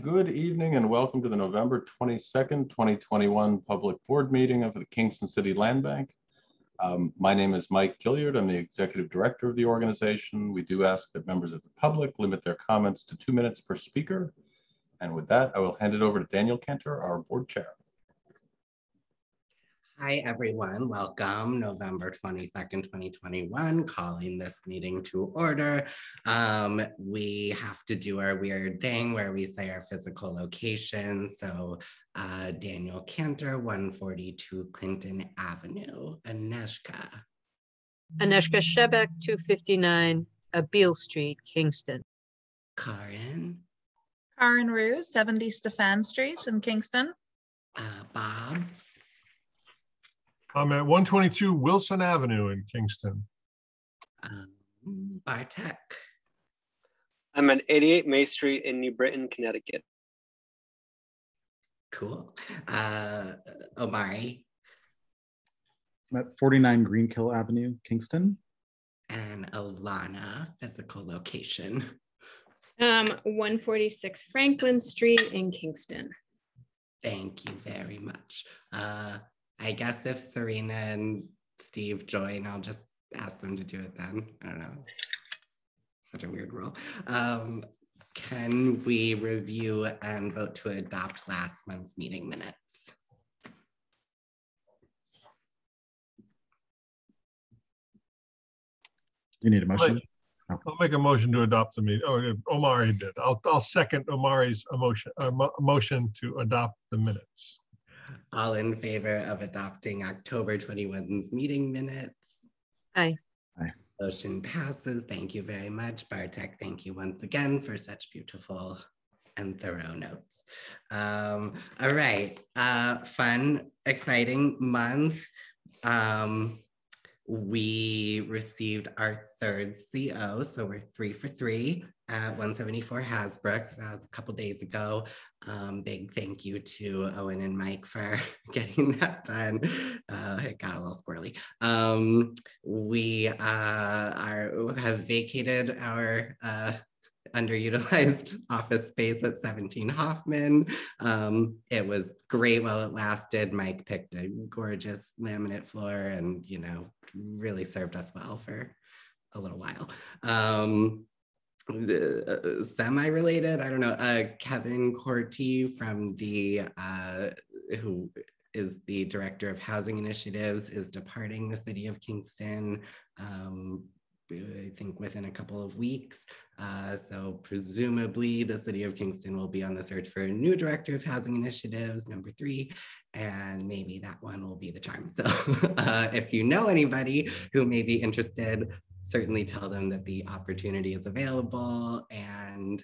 Good evening and welcome to the November 22nd, 2021 public board meeting of the Kingston City Land Bank. My name is Mike Gilliard. I'm the executive director of the organization. We do ask that members of the public limit their comments to 2 minutes per speaker. And with that, I will hand it over to Daniel Cantor, our board chair. Hi, everyone. Welcome. November 22nd, 2021, calling this meeting to order. We have to do our weird thing where we say our physical location. So Daniel Cantor, 142 Clinton Avenue, Aneshka. Aneshka Shebek, 259 Beale Street, Kingston. Karen. Karen Rue, 70 Stefan Street in Kingston. Bob. I'm at 122 Wilson Avenue in Kingston. Bartek. I'm at 88 May Street in New Britain, Connecticut. Cool. Omari. I'm at 49 Greenkill Avenue, Kingston. And Alana, physical location. 146 Franklin Street in Kingston. Thank you very much. I guess if Serena and Steve join, I'll just ask them to do it then. I don't know. Such a weird rule. Can we review and vote to adopt last month's meeting minutes? You need a motion? I'll make a motion to adopt the meeting. Oh, Omari did. I'll second Omari's motion to adopt the minutes. All in favor of adopting October 21's meeting minutes? Aye. Aye. Motion passes. Thank you very much. Bartek, thank you once again for such beautiful and thorough notes. All right, fun, exciting month. We received our third CO, so we're 3 for 3 at 174 Hasbrook. So that was a couple days ago. Big thank you to Owen and Mike for getting that done. It got a little squirrely. We have vacated our underutilized office space at 17 Hoffman. It was great while it lasted. Mike picked a gorgeous laminate floor and, you know, really served us well for a little while. Semi-related, I don't know, Kevin Corti from the, who is the Director of Housing Initiatives, is departing the City of Kingston, I think within a couple of weeks. So presumably the City of Kingston will be on the search for a new Director of Housing Initiatives, number 3, and maybe that one will be the charm. So if you know anybody who may be interested, certainly tell them that the opportunity is available, and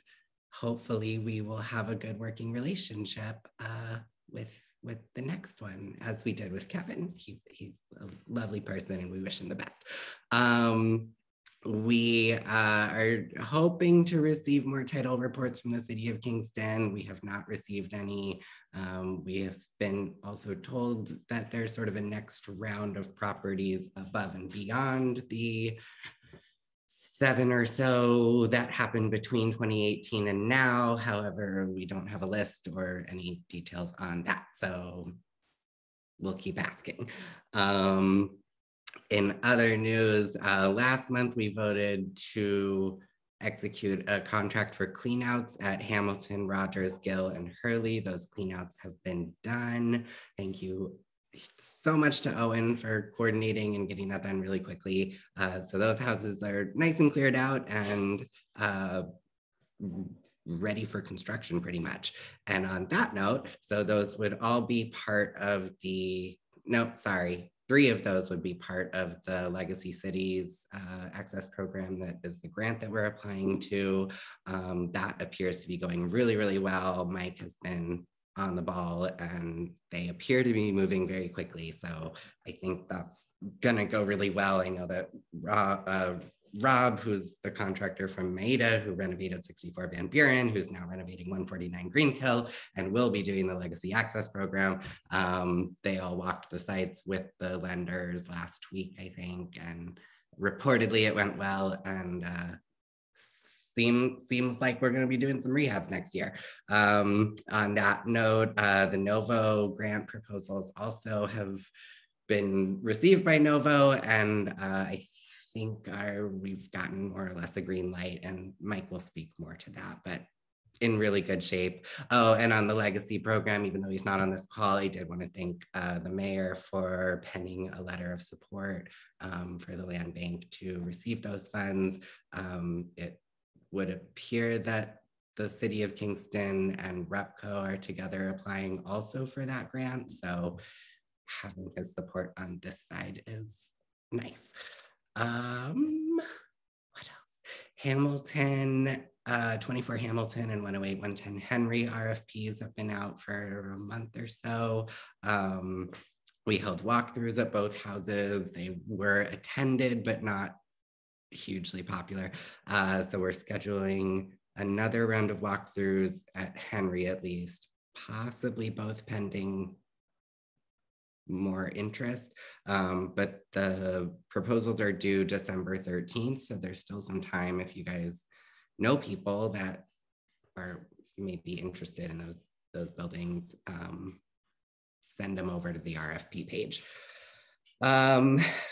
hopefully we will have a good working relationship with the next one, as we did with Kevin. He's a lovely person and we wish him the best. We are hoping to receive more title reports from the City of Kingston. We have not received any. We have been also told that there's sort of a next round of properties above and beyond the 7 or so that happened between 2018 and now. However, we don't have a list or any details on that, so we'll keep asking. In other news, last month we voted to execute a contract for cleanouts at Hamilton, Rogers, Gill, and Hurley. Those cleanouts have been done. Thank you so much to Owen for coordinating and getting that done really quickly. So those houses are nice and cleared out and ready for construction pretty much. And on that note, so those would all be part of the, nope, sorry. 3 of those would be part of the Legacy Cities Access Program. That is the grant that we're applying to. That appears to be going really, really well. Mike has been on the ball and they appear to be moving very quickly. So I think that's gonna go really well. I know that Rob, who's the contractor from Maida, who renovated 64 Van Buren, who's now renovating 149 Greenkill, and will be doing the Legacy Access Program. They all walked the sites with the lenders last week, I think, and reportedly it went well. And seems like we're going to be doing some rehabs next year. On that note, the Novo grant proposals also have been received by Novo, and I think we've gotten more or less a green light, and Mike will speak more to that, but in really good shape. Oh, and on the legacy program, even though he's not on this call, I did want to thank the mayor for penning a letter of support for the land bank to receive those funds. It would appear that the city of Kingston and REPCO are together applying also for that grant. So having his support on this side is nice. What else? Hamilton, 24 Hamilton and 108 110 Henry RFPs have been out for a month or so. We held walkthroughs at both houses. They were attended, but not hugely popular. So we're scheduling another round of walkthroughs at Henry at least, possibly both pending more interest, but the proposals are due December 13th, so there's still some time if you guys know people that are maybe interested in those buildings, send them over to the RFP page.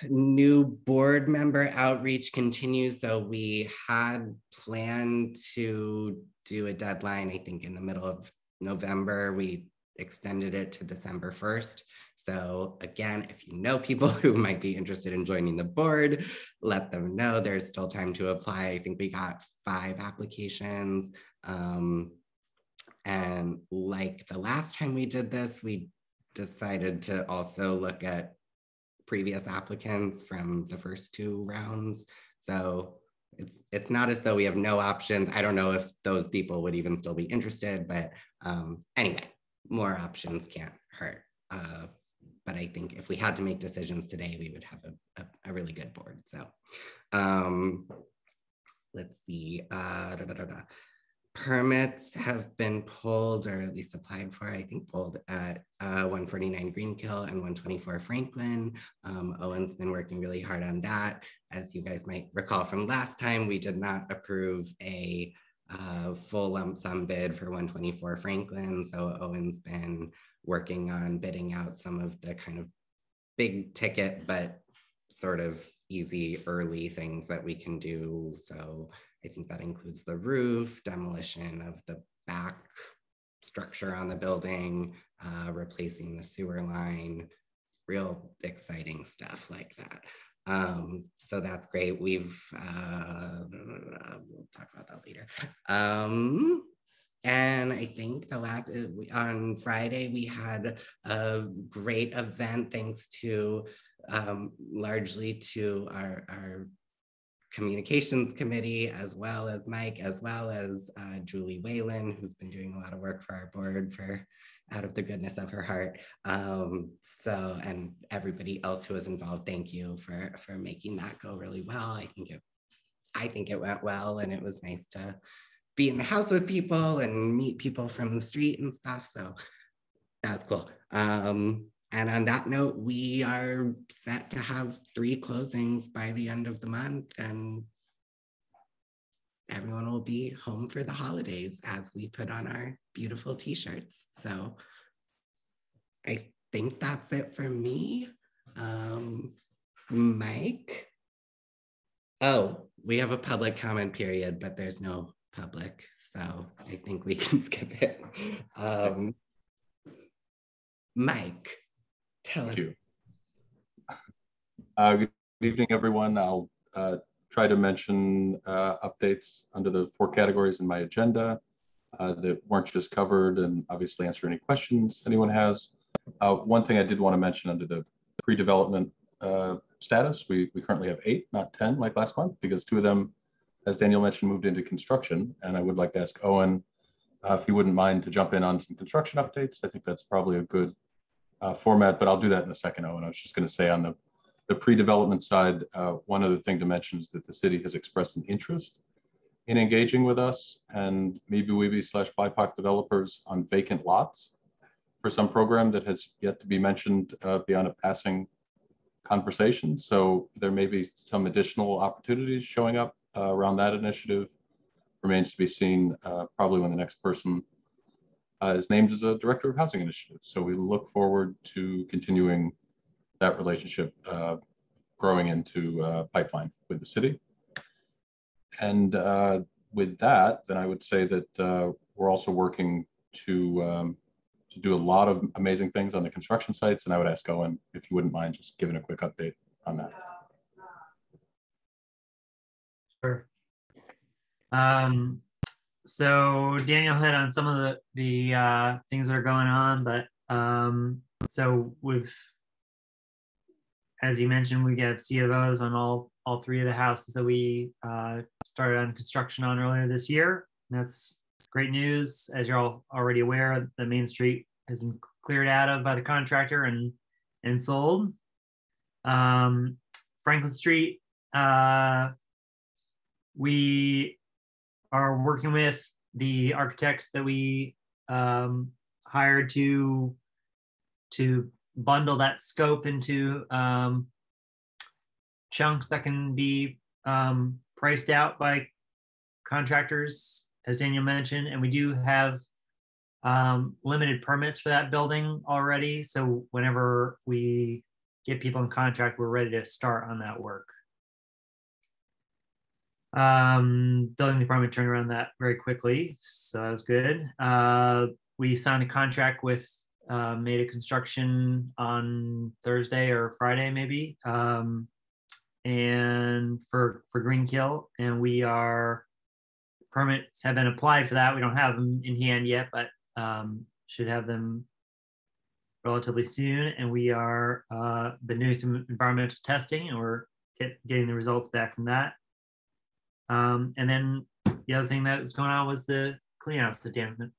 New board member outreach continues. So we had planned to do a deadline, I think in the middle of November. We extended it to December 1st. So again, if you know people who might be interested in joining the board, let them know there's still time to apply. I think we got 5 applications. And like the last time we did this, we decided to also look at previous applicants from the first 2 rounds. So it's not as though we have no options. I don't know if those people would even still be interested, but anyway, more options can't hurt. But I think if we had to make decisions today, we would have a really good board. So let's see. Permits have been pulled, or at least applied for, I think pulled at 149 Greenkill and 124 Franklin. Owen's been working really hard on that. As you guys might recall from last time, we did not approve a full lump sum bid for 124 Franklin. So Owen's been working on bidding out some of the kind of big ticket, but sort of easy early things that we can do. So I think that includes the roof, demolition of the back structure on the building, replacing the sewer line, real exciting stuff like that. So that's great. We'll talk about that later. And I think on Friday, we had a great event thanks to largely to our communications committee, as well as Mike, as well as Julie Whalen, who's been doing a lot of work for our board out of the goodness of her heart. And everybody else who was involved, thank you for making that go really well. I think it went well, and it was nice to be in the house with people and meet people from the street and stuff. So that was cool. And on that note, we are set to have 3 closings by the end of the month, and everyone will be home for the holidays as we put on our beautiful t-shirts. So I think that's it for me. Mike? Oh, we have a public comment period, but there's no public, so I think we can skip it. Mike, tell us. Thank you. Good evening, everyone. I'll try to mention updates under the 4 categories in my agenda that weren't just covered, and obviously answer any questions anyone has. One thing I did want to mention under the pre-development status, we currently have 8, not 10 like last month, because 2 of them, as Daniel mentioned, moved into construction. And I would like to ask Owen if he wouldn't mind to jump in on some construction updates. I think that's probably a good format, but I'll do that in a second, Owen. I was just going to say on the pre-development side, one other thing to mention is that the city has expressed an interest in engaging with us and maybe BIPOC developers on vacant lots for some program that has yet to be mentioned beyond a passing conversation. So there may be some additional opportunities showing up around that initiative remains to be seen, probably when the next person is named as a director of housing initiative. So we look forward to continuing that relationship, growing into pipeline with the city. And with that, then I would say that we're also working to do a lot of amazing things on the construction sites. And I would ask Owen if you wouldn't mind just giving a quick update on that. Sure. So Daniel hit on some of the things that are going on, but so with, as you mentioned, we get C of Os on all three of the houses that we started on construction on earlier this year. That's great news. As you're all already aware, the Main Street has been cleared out of by the contractor and sold. Franklin Street, we are working with the architects that we hired to bundle that scope into chunks that can be priced out by contractors, as Daniel mentioned, and we do have limited permits for that building already. So whenever we get people in contract, we're ready to start on that work. Building department turned around that very quickly, so that was good. We signed a contract with Meta Construction on Thursday or Friday maybe, and for Greenkill, and we are, permits have been applied for that. We don't have them in hand yet, but should have them relatively soon. And we are been doing some environmental testing, and we're getting the results back from that. And then the other thing that was going on was the cleanouts that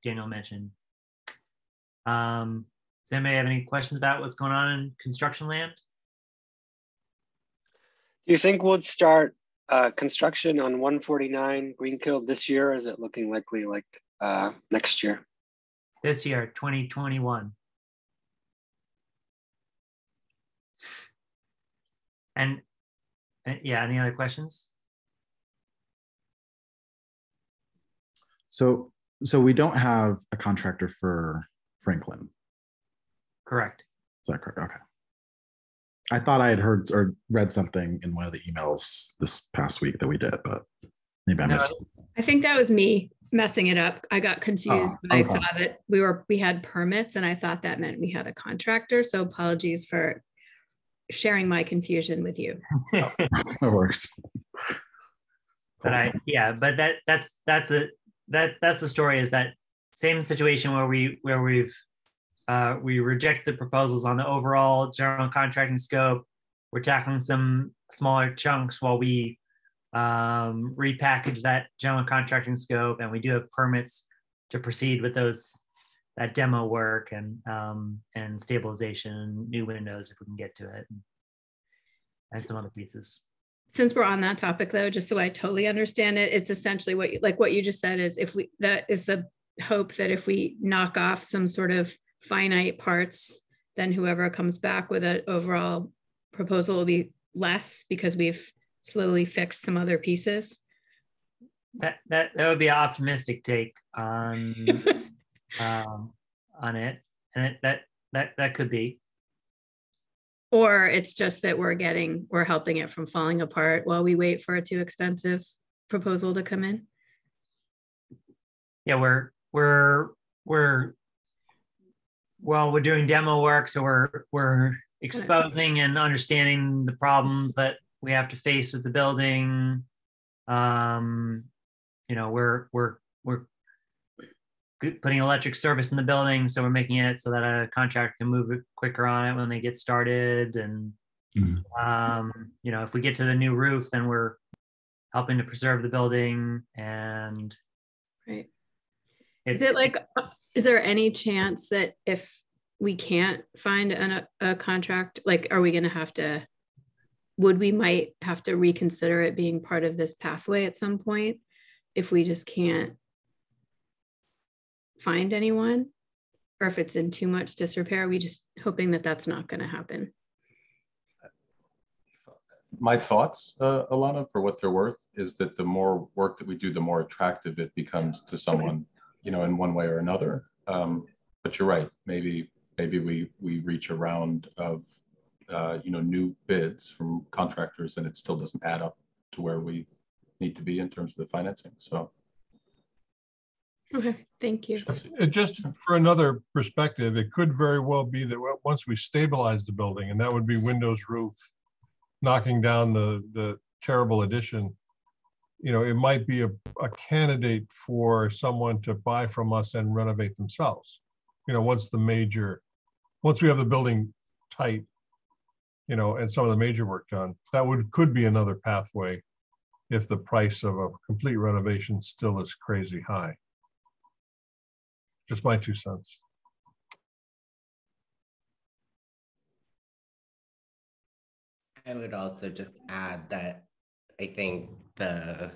Daniel mentioned. Does anybody have any questions about what's going on in construction land? Do you think we'll start construction on 149 Greenkill this year? Or is it looking likely like next year? This year, 2021. And yeah, any other questions? So we don't have a contractor for Franklin. Correct. Is that correct? Okay. I thought I had heard or read something in one of the emails this past week that we did, but maybe I missed it. I think that was me messing it up. I got confused when I okay. saw that we had permits, and I thought that meant we had a contractor. So apologies for sharing my confusion with you. That works. But that's the story, is that same situation where we reject the proposals on the overall general contracting scope. We're tackling some smaller chunks while we repackage that general contracting scope, and we do have permits to proceed with that demo work and stabilization, new windows if we can get to it, and some other pieces. Since we're on that topic though, just so I totally understand it, it's essentially what you just said is that is the hope that if we knock off some sort of finite parts, then whoever comes back with an overall proposal will be less because we've slowly fixed some other pieces. That would be an optimistic take on it, and that could be. Or it's just that we're helping it from falling apart while we wait for a too expensive proposal to come in. Yeah, we're doing demo work, so we're exposing and understanding the problems that we have to face with the building. We're putting electric service in the building, so we're making it so that a contractor can move it quicker on it when they get started. And if we get to the new roof, then we're helping to preserve the building. And right. Is there any chance that if we can't find a contract, are we going to might have to reconsider it being part of this pathway at some point if we just can't find anyone, or if it's in too much disrepair? We just hoping that that's not going to happen. My thoughts, Alana, for what they're worth, is that the more work that we do, the more attractive it becomes to someone, you know, in one way or another. But you're right. Maybe we reach a round of you know, new bids from contractors, and it still doesn't add up to where we need to be in terms of the financing. So. Okay, thank you. Just for another perspective, it could very well be that once we stabilize the building, and that would be windows, roof, knocking down the terrible addition, you know, it might be a candidate for someone to buy from us and renovate themselves. You know, once we have the building tight, you know, and some of the major work done, that could be another pathway if the price of a complete renovation still is crazy high. Just my 2 cents. I would also just add that I think the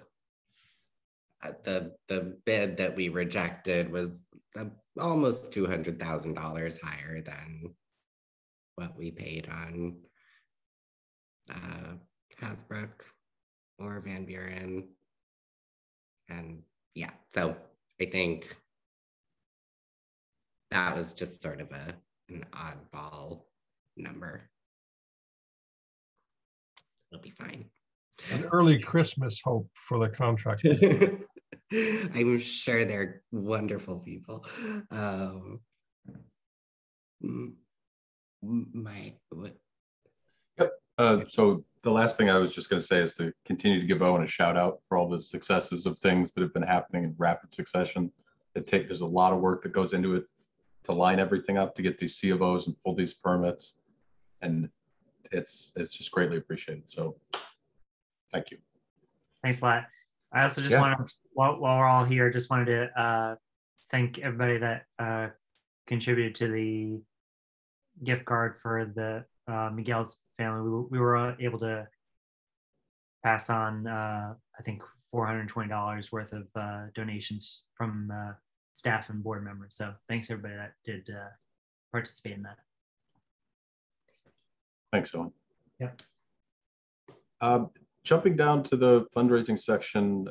bid that we rejected was almost $200,000 higher than what we paid on Hasbrook or Van Buren. And yeah, so I think that was just sort of an oddball number. It'll be fine. An early Christmas hope for the contractor. I'm sure they're wonderful people. Yep. So the last thing I was just going to say is to continue to give Owen a shout out for all the successes of things that have been happening in rapid succession. There's a lot of work that goes into it to line everything up, to get these C of Os and pull these permits, and it's just greatly appreciated. So thank you. Thanks a lot. I also just want to, while we're all here, just wanted to thank everybody that contributed to the gift card for the Miguel's family. We were able to pass on, I think, $420 worth of donations from staff and board members. So thanks everybody that did participate in that. Thanks, Owen. Yep. Jumping down to the fundraising section,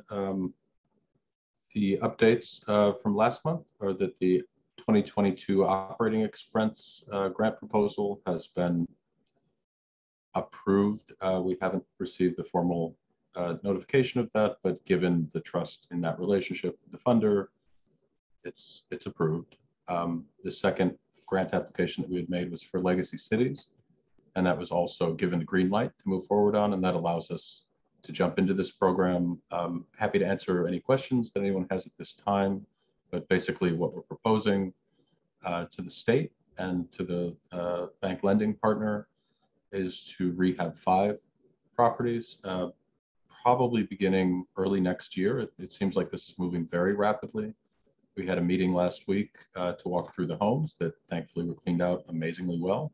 the updates from last month are that the 2022 operating expense grant proposal has been approved. We haven't received the formal notification of that, but given the trust in that relationship with the funder, it's approved. The second grant application that we had made was for Legacy Cities, and that was also given the green light to move forward on, and that allows us to jump into this program. Happy to answer any questions that anyone has at this time, but basically what we're proposing to the state and to the bank lending partner is to rehab 5 properties, probably beginning early next year. It seems like this is moving very rapidly. We had a meeting last week to walk through the homes that thankfully were cleaned out amazingly well.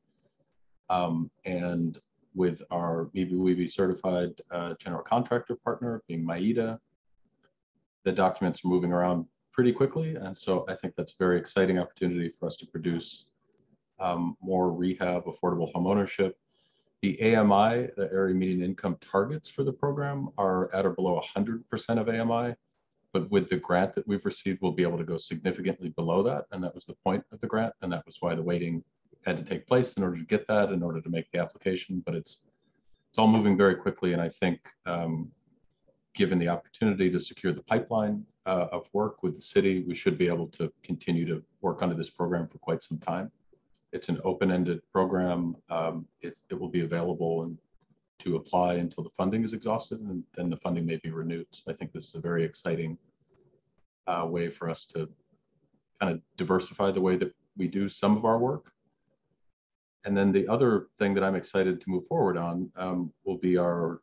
And with our MeeBee certified general contractor partner being Maida, the documents are moving around pretty quickly. And so I think that's a very exciting opportunity for us to produce more rehab, affordable homeownership. The AMI, the area median income targets for the program, are at or below 100% of AMI. But with the grant that we've received, we'll be able to go significantly below that. And that was the point of the grant. And that was why the waiting had to take place in order to get that, in order to make the application. But it's all moving very quickly. And I think given the opportunity to secure the pipeline of work with the city, we should be able to continue to work under this program for quite some time. It's an open-ended program. It will be available to apply until the funding is exhausted, and then the funding may be renewed. So I think this is a very exciting way for us to kind of diversify the way that we do some of our work. And then the other thing that I'm excited to move forward on will be our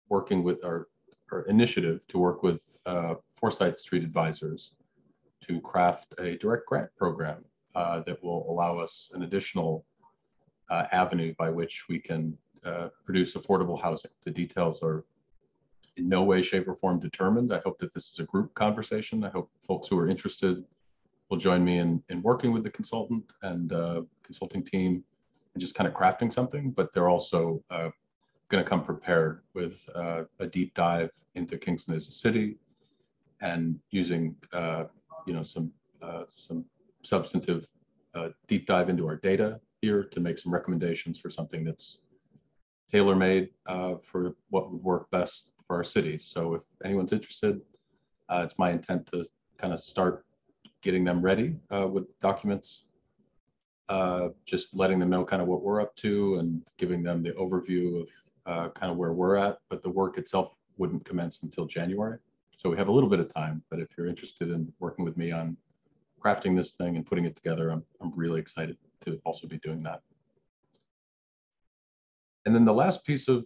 working with our initiative to work with Forsyth Street Advisors to craft a direct grant program that will allow us an additional avenue by which we can produce affordable housing. The details are in no way, shape, or form determined. I hope that this is a group conversation. I hope folks who are interested will join me in working with the consultant and consulting team and just kind of crafting something. But they're also going to come prepared with a deep dive into Kingston as a city, and using some substantive deep dive into our data here to make some recommendations for something that's tailor-made for what would work best for our city. So if anyone's interested, it's my intent to kind of start getting them ready with documents, just letting them know kind of what we're up to and giving them the overview of kind of where we're at. But the work itself wouldn't commence until January. So we have a little bit of time, but if you're interested in working with me on crafting this thing and putting it together, I'm really excited to also be doing that. And then the last piece of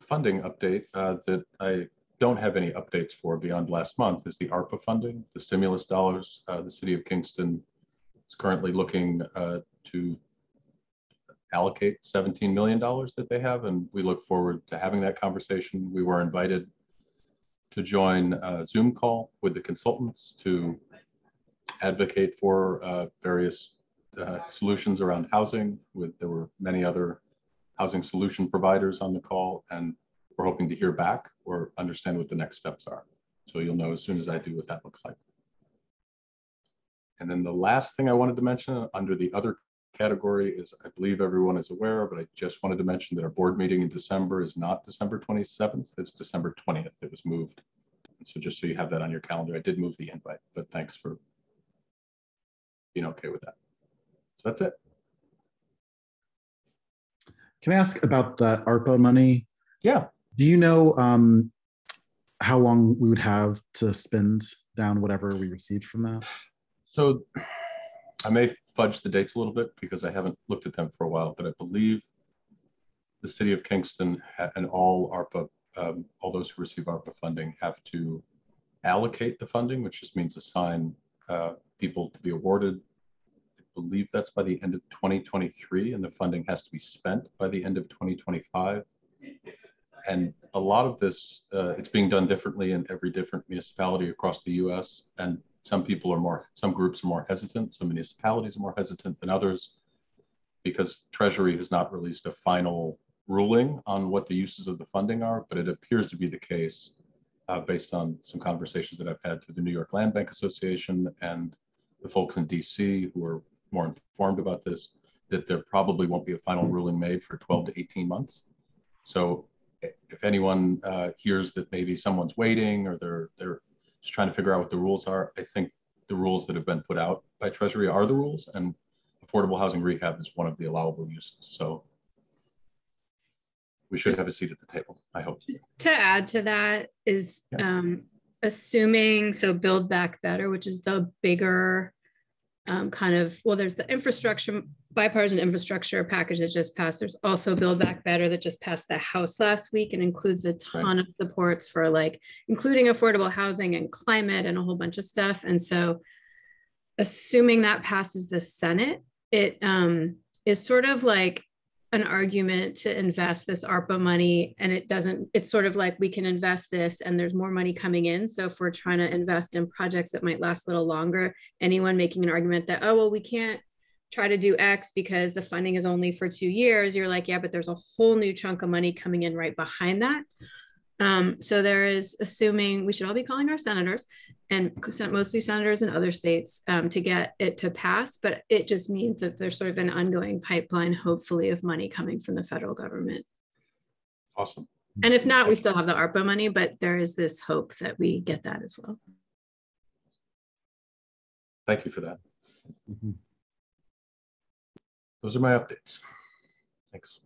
funding update that I don't have any updates for beyond last month is the ARPA funding, the stimulus dollars. The city of Kingston is currently looking to allocate $17 million that they have, and we look forward to having that conversation. We were invited to join a Zoom call with the consultants to advocate for various solutions around housing. There were many other housing solution providers on the call, and we're hoping to hear back or understand what the next steps are. So you'll know as soon as I do what that looks like. And then the last thing I wanted to mention under the other category is, I believe everyone is aware, but I just wanted to mention that our board meeting in December is not December 27th, it's December 20th. It was moved. And so just so you have that on your calendar, I did move the invite, but thanks for being okay with that. So that's it. Can I ask about the ARPA money? Yeah. Do you know how long we would have to spend down whatever we received from that? So I may fudge the dates a little bit because I haven't looked at them for a while, but I believe the city of Kingston and all ARPA, all those who receive ARPA funding have to allocate the funding, which just means assign people to be awarded. I believe that's by the end of 2023, and the funding has to be spent by the end of 2025. And a lot of this, it's being done differently in every different municipality across the US. And some groups are more hesitant. Some municipalities are more hesitant than others because Treasury has not released a final ruling on what the uses of the funding are, but it appears to be the case based on some conversations that I've had through the New York Land Bank Association and the folks in DC who are more informed about this, that there probably won't be a final ruling made for 12 to 18 months. So if anyone hears that maybe someone's waiting or they're just trying to figure out what the rules are, I think the rules that have been put out by Treasury are the rules, and affordable housing rehab is one of the allowable uses. So we should have a seat at the table, I hope. Just to add to that is assuming, so Build Back Better, which is the bigger there's the infrastructure, bipartisan infrastructure package that just passed. There's also Build Back Better that just passed the House last week and includes a ton of supports for including affordable housing and climate and a whole bunch of stuff. And so assuming that passes the Senate, it is sort of like an argument to invest this ARPA money, and it's sort of like we can invest this and there's more money coming in. So if we're trying to invest in projects that might last a little longer, anyone making an argument that, oh, well, we can't try to do X because the funding is only for 2 years, you're like, yeah, but there's a whole new chunk of money coming in right behind that. So there is, assuming we should all be calling our senators, and mostly senators in other states, to get it to pass, but it just means that there's sort of an ongoing pipeline, hopefully, of money coming from the federal government. Awesome. And if not, we still have the ARPA money, but there is this hope that we get that as well. Thank you for that. Those are my updates. Thanks.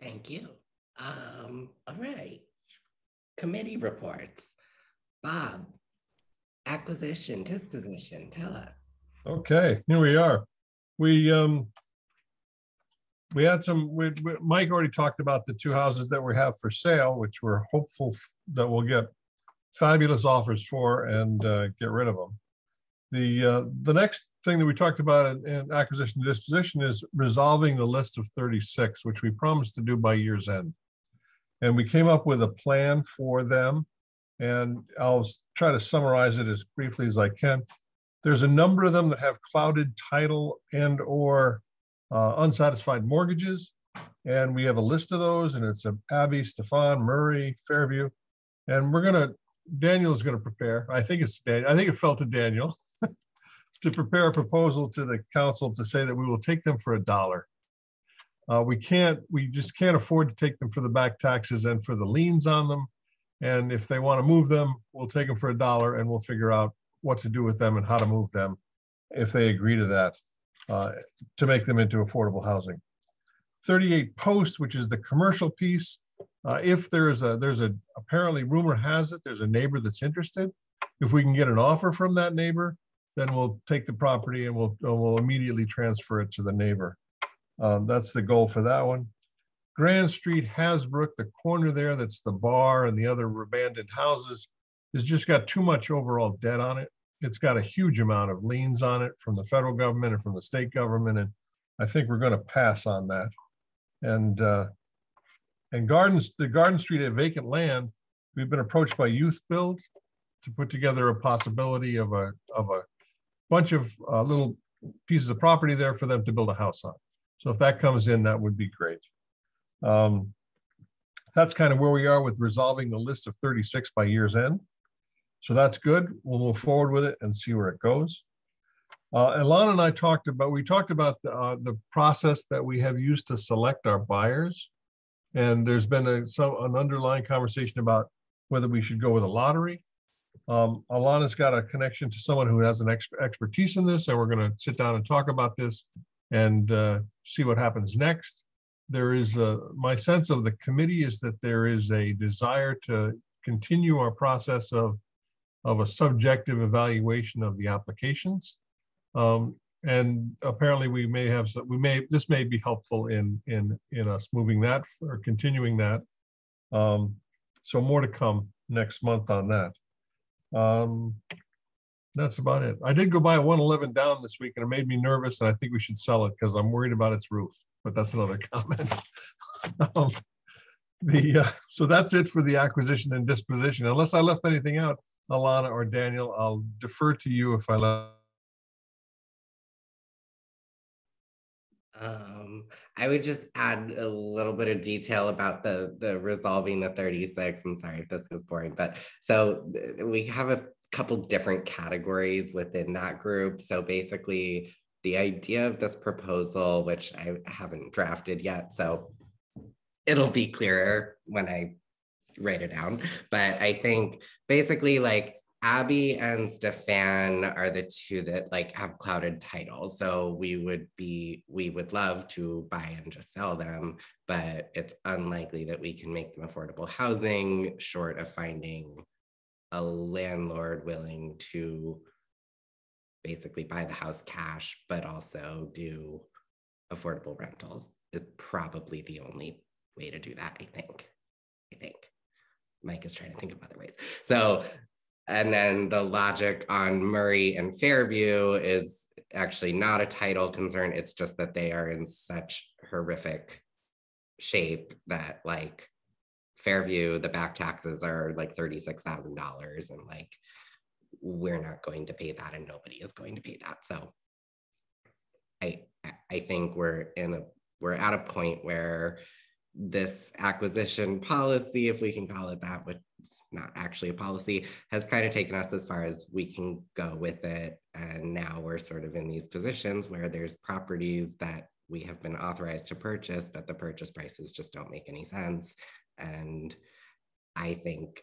Thank you. All right. Committee reports. Bob, acquisition, disposition, tell us. Okay, here we are. We had Mike already talked about the 2 houses that we have for sale, which we're hopeful that we'll get fabulous offers for and get rid of them. The next thing that we talked about in acquisition and disposition is resolving the list of 36, which we promised to do by year's end. And we came up with a plan for them, and I'll try to summarize it as briefly as I can. There's a number of them that have clouded title and or unsatisfied mortgages. And we have a list of those, and it's Abby, Stefan, Murray, Fairview. And Daniel's gonna prepare, I think it fell to Daniel, to prepare a proposal to the council to say that we will take them for $1. We just can't afford to take them for the back taxes and for the liens on them. And if they want to move them, we'll take them for $1 and we'll figure out what to do with them and how to move them if they agree to that, to make them into affordable housing. 38 Post, which is the commercial piece. If apparently rumor has it, there's a neighbor that's interested. If we can get an offer from that neighbor, then we'll take the property and we'll immediately transfer it to the neighbor. That's the goal for that one. Grand Street, Hasbrook, the corner there, that's the bar and the other abandoned houses, has just got too much overall debt on it. It's got a huge amount of liens on it from the federal government and from the state government. And I think we're going to pass on that. And the Garden Street vacant land, we've been approached by Youth Build to put together a possibility of a bunch of little pieces of property there for them to build a house on. So if that comes in, that would be great. That's kind of where we are with resolving the list of 36 by year's end. So that's good. We'll move forward with it and see where it goes. Ilana and I talked about the process that we have used to select our buyers. And there's been an underlying conversation about whether we should go with a lottery. Alana's got a connection to someone who has an expertise in this, and we're going to sit down and talk about this and see what happens next. There is my sense of the committee is that there is a desire to continue our process of a subjective evaluation of the applications. And apparently this may be helpful in us moving that or continuing that. So more to come next month on that. That's about it. I did go by 111 down this week and it made me nervous, and I think we should sell it because I'm worried about its roof, but that's another comment. So that's it for the acquisition and disposition. Unless I left anything out, Alana or Daniel, I'll defer to you if I left. I would just add a little bit of detail about the resolving the 36. I'm sorry if this is boring, but so we have a couple different categories within that group. So basically the idea of this proposal, which I haven't drafted yet, so it'll be clearer when I write it down. But I think basically like Abby and Stefan are the two that like have clouded titles. So we would love to buy and just sell them, but it's unlikely that we can make them affordable housing short of finding a landlord willing to basically buy the house cash, but also do affordable rentals is probably the only way to do that, I think. Mike is trying to think of other ways. So, and then the logic on Murray and Fairview is actually not a title concern. It's just that they are in such horrific shape that like Fairview, the back taxes are like $36,000 and like, we're not going to pay that and nobody is going to pay that. So I think we're at a point where this acquisition policy, if we can call it that, which is not actually a policy, has kind of taken us as far as we can go with it. And now we're sort of in these positions where there's properties that we have been authorized to purchase, but the purchase prices just don't make any sense. And I think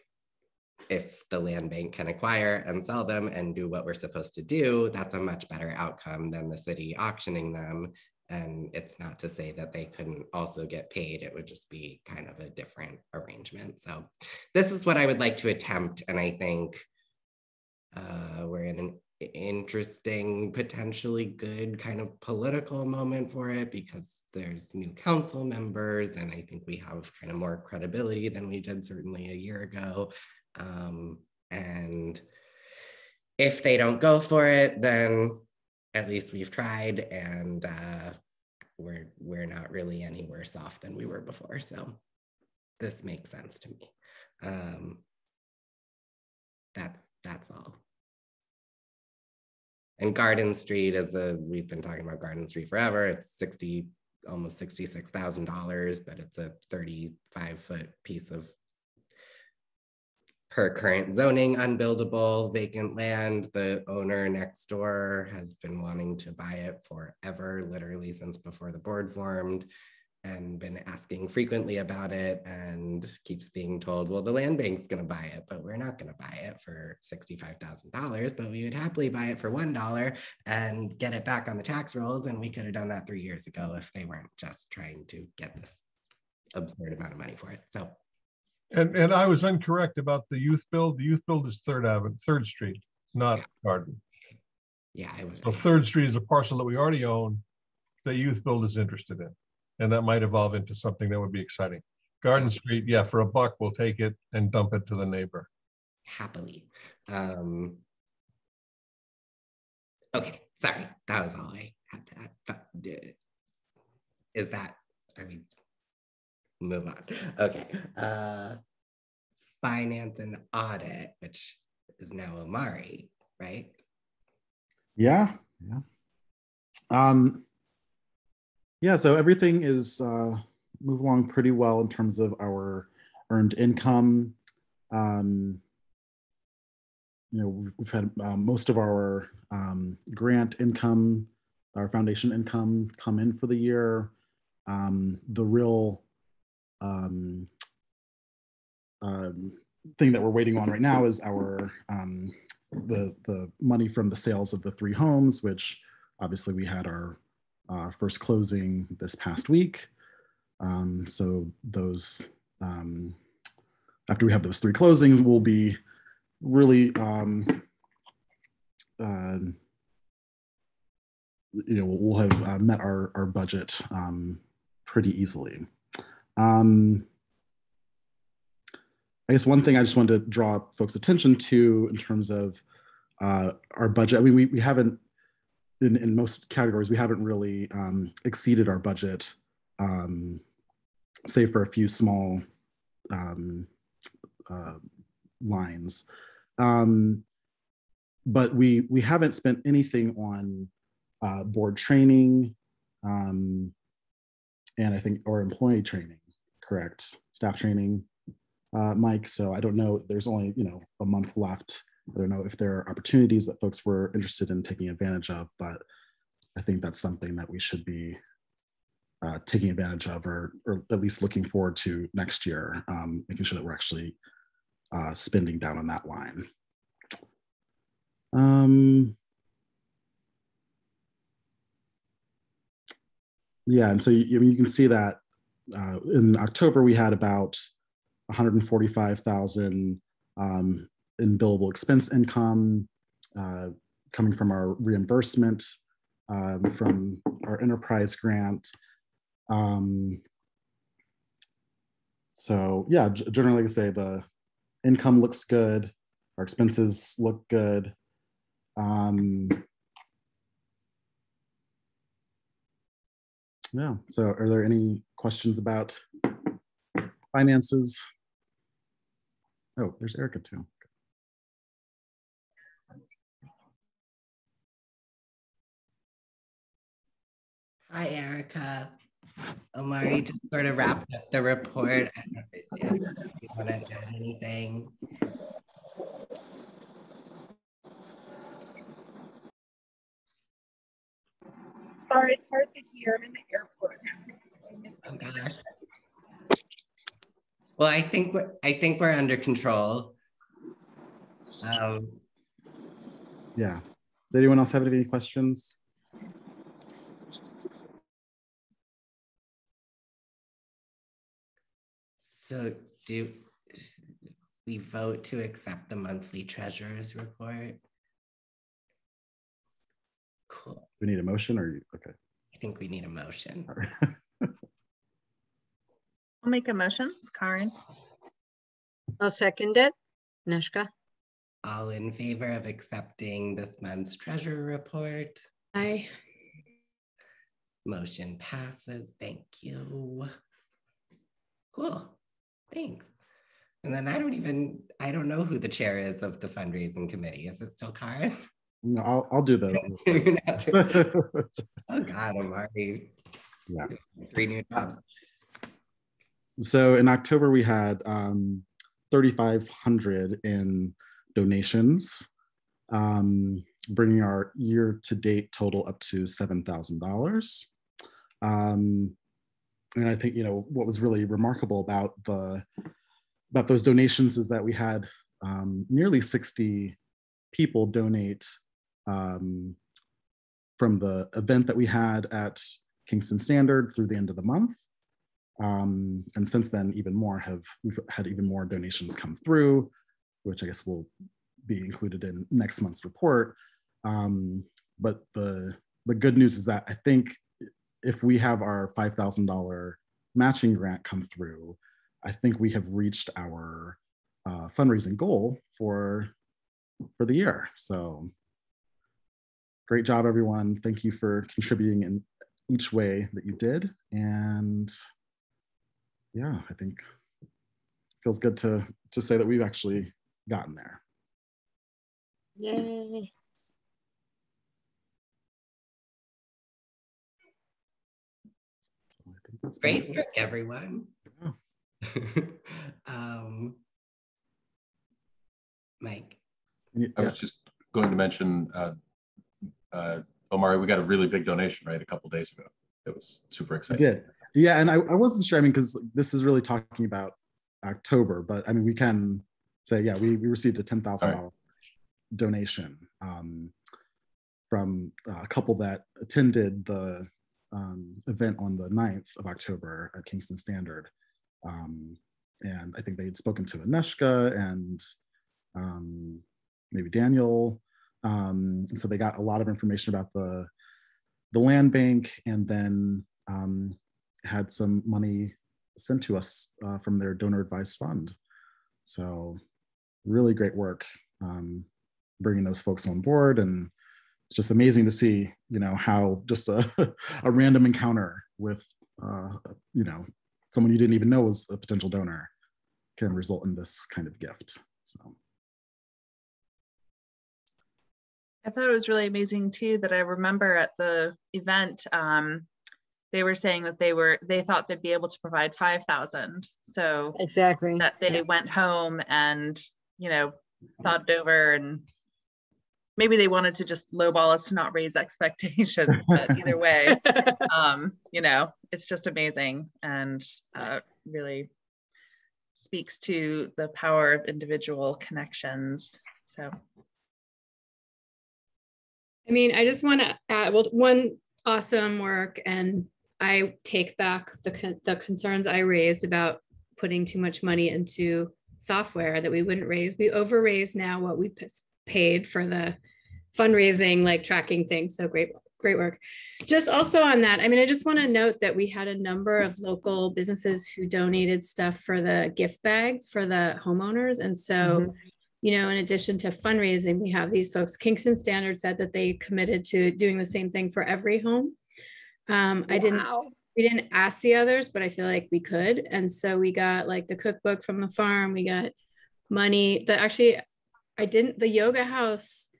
if the land bank can acquire and sell them and do what we're supposed to do, that's a much better outcome than the city auctioning them. And it's not to say that they couldn't also get paid. It would just be kind of a different arrangement. So this is what I would like to attempt. And I think we're in an interesting, potentially good kind of political moment for it because there's new council members. And I think we have kind of more credibility than we did certainly a year ago. And if they don't go for it, then at least we've tried, and we're not really any worse off than we were before. So this makes sense to me. That's all. And Garden Street we've been talking about Garden Street forever. It's 60 almost $66,000, but it's a 35-foot piece of per current zoning, unbuildable, vacant land. The owner next door has been wanting to buy it forever, literally since before the board formed, and been asking frequently about it, and keeps being told, well, the land bank's gonna buy it, but we're not gonna buy it for $65,000, but we would happily buy it for $1 and get it back on the tax rolls. And we could have done that 3 years ago if they weren't just trying to get this absurd amount of money for it. So. And I was incorrect about the youth build. The youth build is 3rd Street, not Garden. Yeah. So 3rd Street is a parcel that we already own that youth build is interested in. And that might evolve into something that would be exciting. Garden Street, yeah, for $1, we'll take it and dump it to the neighbor. Happily. Okay, sorry, that was all I had to add. But is that, I mean, move on. Okay. Finance and audit, which is now Omari, right? Yeah. Yeah, so everything is moving along pretty well in terms of our earned income. We've had most of our grant income, our foundation income come in for the year. The real thing that we're waiting on right now is our the money from the sales of the 3 homes, which obviously we had our first closing this past week. So those, after we have those 3 closings, we'll be really, we'll have met our budget pretty easily. I guess one thing I just wanted to draw folks' attention to in terms of our budget, I mean, we haven't, in most categories, we haven't really exceeded our budget, save for a few small lines. But we haven't spent anything on board training, and I think, or employee training, correct? Staff training, Mike. So I don't know, there's only, a month left. I don't know if there are opportunities that folks were interested in taking advantage of, but I think that's something that we should be taking advantage of, or at least looking forward to next year, making sure that we're actually spending down on that line. Yeah, and so you can see that in October we had about 145,000 in billable expense income coming from our reimbursement from our enterprise grant. So yeah, generally, like I say, the income looks good, our expenses look good. Yeah, so are there any questions about finances? Oh, there's Erica too. Hi, Erica. Omari just sort of wrapped up the report. If you want to add anything. Sorry, it's hard to hear. I'm in the airport. Oh gosh. Well, I think we're under control. Yeah. Does anyone else have any questions? So do we vote to accept the monthly treasurer's report? Cool. We need a motion, or okay? I think we need a motion. I'll make a motion. It's Karen. I'll second it. Neshka. All in favor of accepting this month's treasurer report? Aye. Motion passes. Thank you. Cool. Thanks. And then I don't know who the chair is of the fundraising committee. Is it still Karen? No, I'll do that. Oh God, Omari. Yeah. 3 new jobs. So in October, we had 3,500 in donations, bringing our year-to-date total up to $7,000. And I think, you know, what was really remarkable about those donations is that we had nearly 60 people donate from the event that we had at Kingston Standard through the end of the month. And since then, we've had even more donations come through, which I guess will be included in next month's report. But the good news is that I think if we have our $5,000 matching grant come through, I think we have reached our fundraising goal for the year. So great job, everyone. Thank you for contributing in each way that you did. And yeah, I think it feels good to say that we've actually gotten there. Yay. So I think that's Great work, everyone. Yeah. Mike. I was just going to mention, Omari, we got a really big donation, right, a couple days ago. It was super exciting. Yeah, yeah, and I wasn't sure. I mean, because this is really talking about October, but I mean, we can say, yeah, we received a $10,000 donation from a couple that attended the event on the 9th of October at Kingston Standard. And I think they had spoken to Aneshka and maybe Daniel. And so they got a lot of information about the land bank, and then had some money sent to us from their donor advised fund. So really great work bringing those folks on board. And it's just amazing to see, you know, how just a random encounter with, you know, someone you didn't even know was a potential donor can result in this kind of gift. So. I thought it was really amazing too that I remember at the event, they were saying that they thought they'd be able to provide 5,000. So Exactly. that they went home and, you know, thought it over, and maybe they wanted to just lowball us to not raise expectations, but either way, you know, it's just amazing, and really speaks to the power of individual connections. So. I mean, I just want to add, well, one, awesome work, and I take back the concerns I raised about putting too much money into software that we wouldn't raise. We over-raised now what we paid for the fundraising, like tracking things. So great work. Just also on that, I mean, I just want to note that we had a number of local businesses who donated stuff for the gift bags for the homeowners. And so, you know, in addition to fundraising, we have these folks. Kingston Standard said that they committed to doing the same thing for every home. We didn't ask the others, but I feel like we could. And so we got like the cookbook from the farm. We got money that actually, the yoga house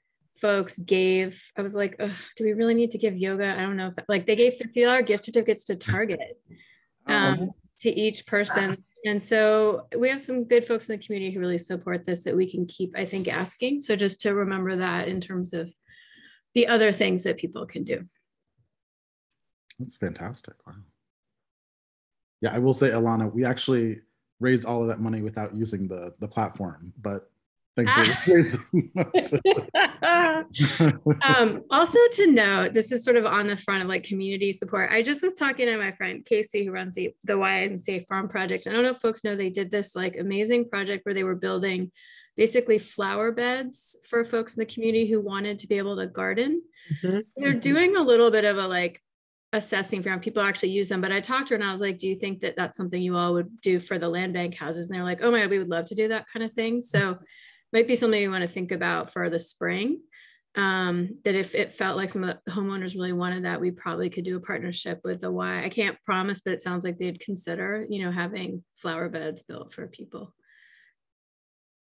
folks gave, I was like, do we really need to give yoga? I don't know if like they gave $50 gift certificates to Target to each person. And so we have some good folks in the community who really support this that we can keep, I think, asking. So just to remember that in terms of the other things that people can do. That's fantastic. Wow. Yeah, I will say, Alana, we actually raised all of that money without using the platform, but thankfully. Also to note, this is sort of on the front of like community support. I just was talking to my friend Casey, who runs the YMCA Farm Project. I don't know if folks know they did this like amazing project where they were building basically flower beds for folks in the community who wanted to be able to garden. So they're doing a little bit of a like assessing for how people actually use them. But I talked to her and I was like, do you think that that's something you all would do for the land bank houses? And they're like, oh my God, we would love to do that kind of thing. So might be something we want to think about for the spring. That if it felt like some of the homeowners really wanted that, we probably could do a partnership with the Y. I can't promise, but it sounds like they'd consider, you know, having flower beds built for people.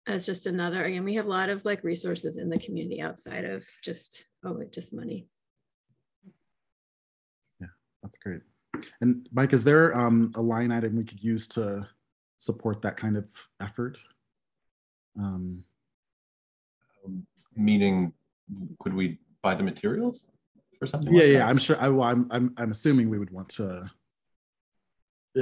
As just another, again, we have a lot of like resources in the community outside of just money. Yeah, that's great. And Mike, is there a line item we could use to support that kind of effort? Meaning, could we buy the materials for something Yeah, like yeah, that? I'm sure. I'm assuming we would want to,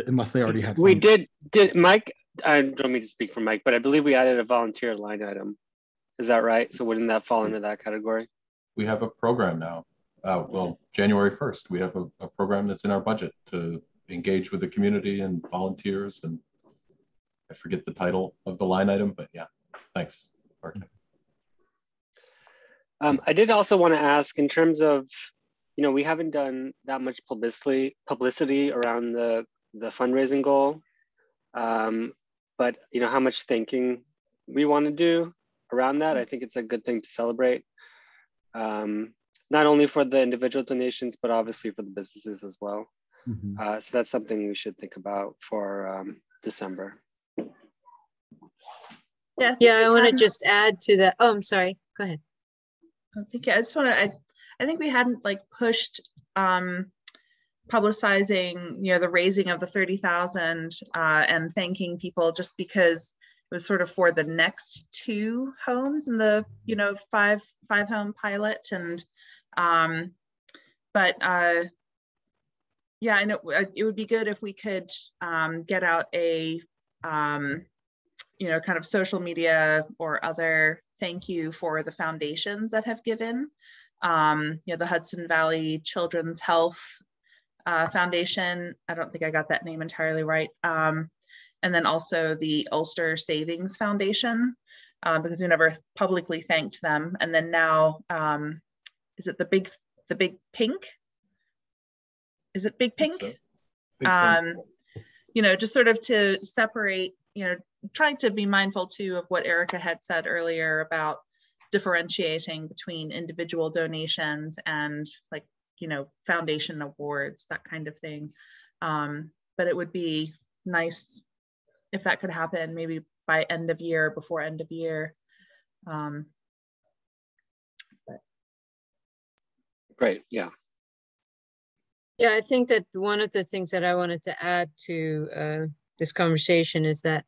unless they already had. We did Mike. I don't mean to speak for Mike, but I believe we added a volunteer line item. Is that right? So wouldn't that fall into that category? We have a program now. Well, January 1st, we have a program that's in our budget to engage with the community and volunteers, and I forget the title of the line item, but yeah, thanks. I did also want to ask, in terms of, we haven't done that much publicity around the fundraising goal, but how much thinking we want to do around that. I think it's a good thing to celebrate, not only for the individual donations, but obviously for the businesses as well. Mm-hmm. So that's something we should think about for December. Yeah. Yeah, I want to just add to that. Oh, I'm sorry. Go ahead. I just want to, I think we hadn't like pushed publicizing, the raising of the 30,000 and thanking people, just because it was sort of for the next 2 homes in the, 5 home pilot. And, but yeah, I know it would be good if we could get out a, kind of social media or other thank you for the foundations that have given. The Hudson Valley Children's Health Foundation. I don't think I got that name entirely right. And then also the Ulster Savings Foundation, because we never publicly thanked them. And then now, is it the Big Pink? Is it Big Pink? So. Big Pink. Just sort of to separate, trying to be mindful too of what Erica had said earlier about differentiating between individual donations and like, foundation awards, that kind of thing. But it would be nice if that could happen maybe by end of year, before end of year. Great, yeah. Yeah, I think that one of the things that I wanted to add to this conversation is that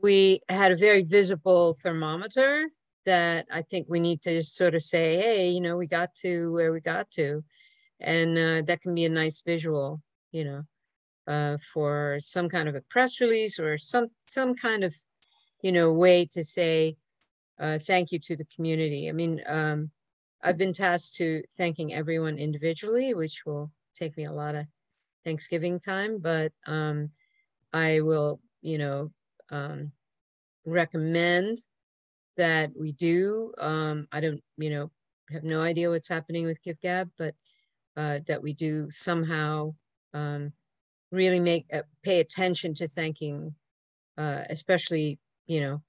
we had a very visible thermometer that I think we need to sort of say, hey, we got to where we got to. And that can be a nice visual, for some kind of a press release or some kind of, way to say thank you to the community. I mean, I've been tasked to thanking everyone individually, which will take me a lot of Thanksgiving time, but I will, recommend that we do. I don't, have no idea what's happening with GiveGab, but that we do somehow really pay attention to thanking, especially, the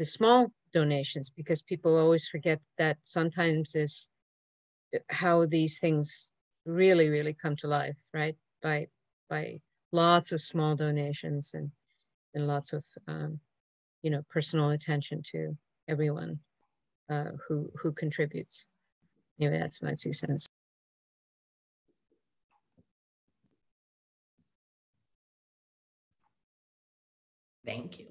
small donations, because people always forget that sometimes is how these things really, really come to life, right? By lots of small donations and lots of, personal attention to everyone who contributes. Anyway, that's my 2 cents. Thank you.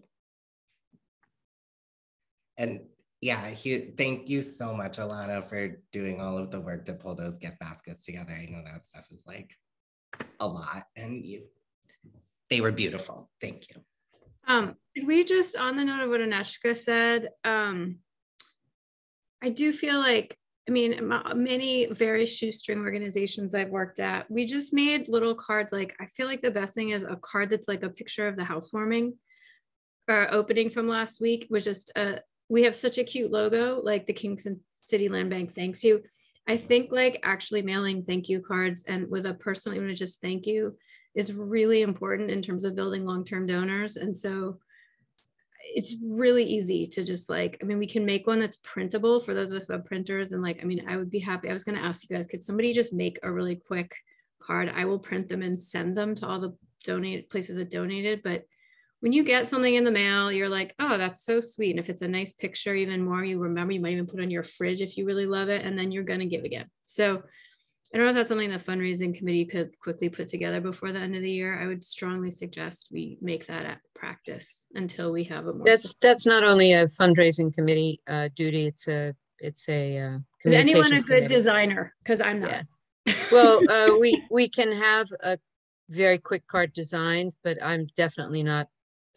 And yeah, thank you so much, Alana, for doing all of the work to pull those gift baskets together. I know that stuff is like a lot, and they were beautiful. Thank you. We just, on the note of what Aneshka said, I do feel like, I mean, many very shoestring organizations I've worked at, we just made little cards. Like, I feel like the best thing is a card that's like a picture of the housewarming or opening from last week, was just we have such a cute logo, like the Kingston City Land Bank thanks you. I think like actually mailing thank you cards and with a personal even just thank you is really important in terms of building long-term donors. And so it's really easy to just like, I mean, we can make one that's printable for those of us who have printers. And like, I mean, I would be happy. I was going to ask you guys, could somebody just make a really quick card? I will print them and send them to all the places that donated. But when you get something in the mail, you're like, oh, that's so sweet. And if it's a nice picture, even more, you remember, you might even put on your fridge if you really love it, and then you're going to give again. So I don't know if that's something the fundraising committee could quickly put together before the end of the year. I would strongly suggest we make that a practice until we have a more. That's not only a fundraising committee duty. It's a Is anyone a good committee. Designer? Because I'm not. Yeah. Well, we can have a very quick card designed, but I'm definitely not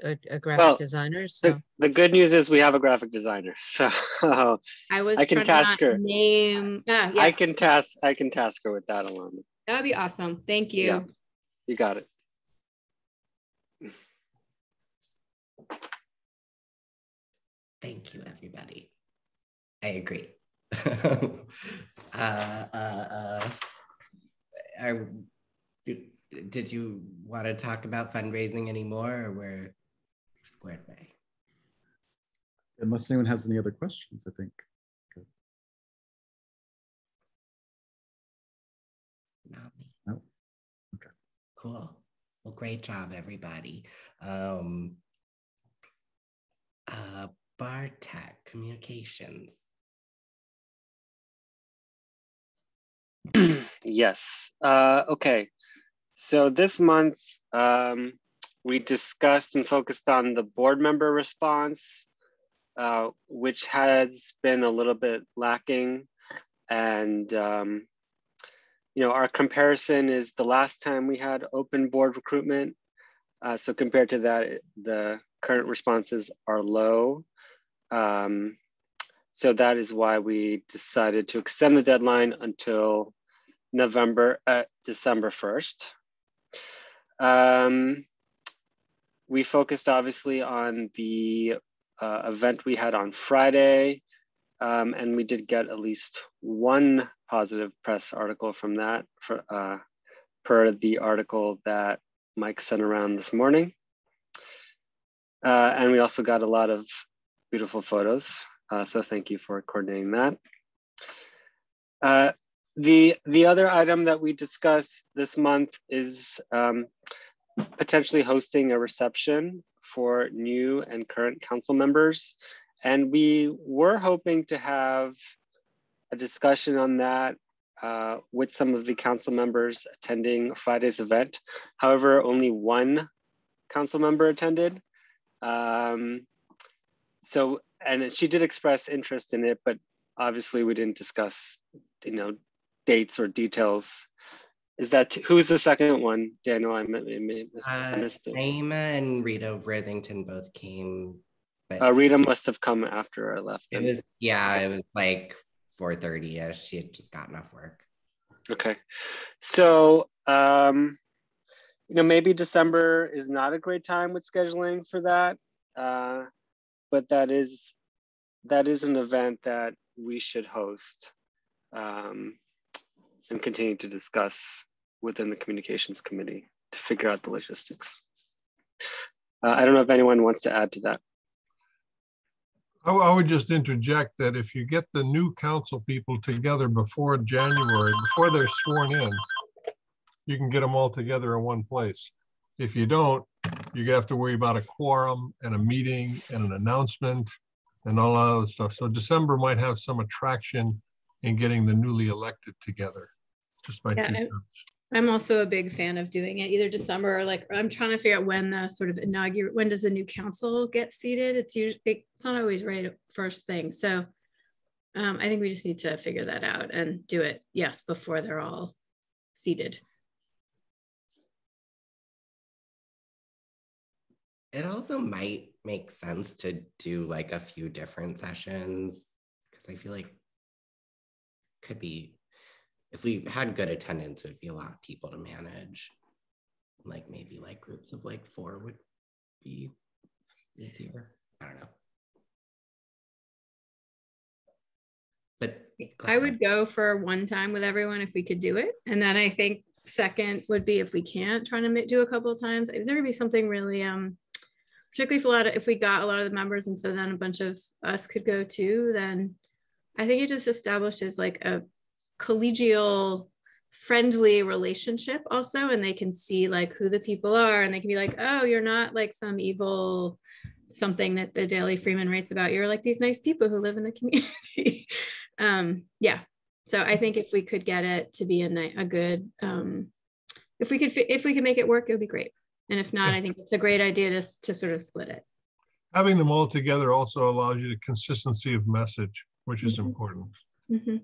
a graphic designer. So the good news is we have a graphic designer, so I can task her. Name. Yes. I can task her with that alone. That would be awesome. Thank you. Yeah, you got it. Thank you, everybody. I agree. Did you want to talk about fundraising anymore, or we're squared away? Unless anyone has any other questions, I think. Good. Not me. No. Okay. Cool. Well, great job, everybody. Bartek Communications. Yes. Okay. So this month, we discussed and focused on the board member response, which has been a little bit lacking. And, our comparison is the last time we had open board recruitment. So compared to that, the current responses are low. So that is why we decided to extend the deadline until December 1st. We focused obviously on the event we had on Friday, and we did get at least one positive press article from that per the article that Mike sent around this morning. And we also got a lot of beautiful photos. So thank you for coordinating that. The other item that we discussed this month is potentially hosting a reception for new and current council members. And we were hoping to have a discussion on that with some of the council members attending Friday's event. However, only one council member attended. And she did express interest in it, but obviously we didn't discuss, dates or details. Who's the second one? Daniel, I missed it. Naima and Rita Worthington both came. But Rita must have come after I left. It was like 4:30ish. She had just gotten off work. Okay. So, maybe December is not a great time with scheduling for that. But that is an event that we should host and continue to discuss within the communications committee to figure out the logistics. I don't know if anyone wants to add to that. I would just interject that if you get the new council people together before January, before they're sworn in, you can get them all together in one place. If you don't, you have to worry about a quorum and a meeting and an announcement and all that other stuff. So December might have some attraction in getting the newly elected together. Just my 2 cents. I'm also a big fan of doing it either December or I'm trying to figure out when the sort of when does the new council get seated? It's not always right at first thing. So I think we just need to figure that out and do it, yes, before they're all seated. It also might make sense to do a few different sessions, because I feel like could be, if we had good attendance, it would be a lot of people to manage. Maybe groups of 4 would be easier. I don't know. But I would go for one time with everyone if we could do it. And then I think second would be, if we can't, trying to do a couple of times. There would be something really, particularly if we got a lot of the members, and so then a bunch of us could go too, then I think it just establishes a collegial, friendly relationship also, and they can see who the people are, and they can be oh, you're not some evil something that the Daily Freeman writes about. You're these nice people who live in the community. Yeah, So I think if we could get it to be a good, if we could make it work, it would be great. And if not, I think it's a great idea to sort of split it. Having them all together also allows you the consistency of message, which is important. Mm-hmm.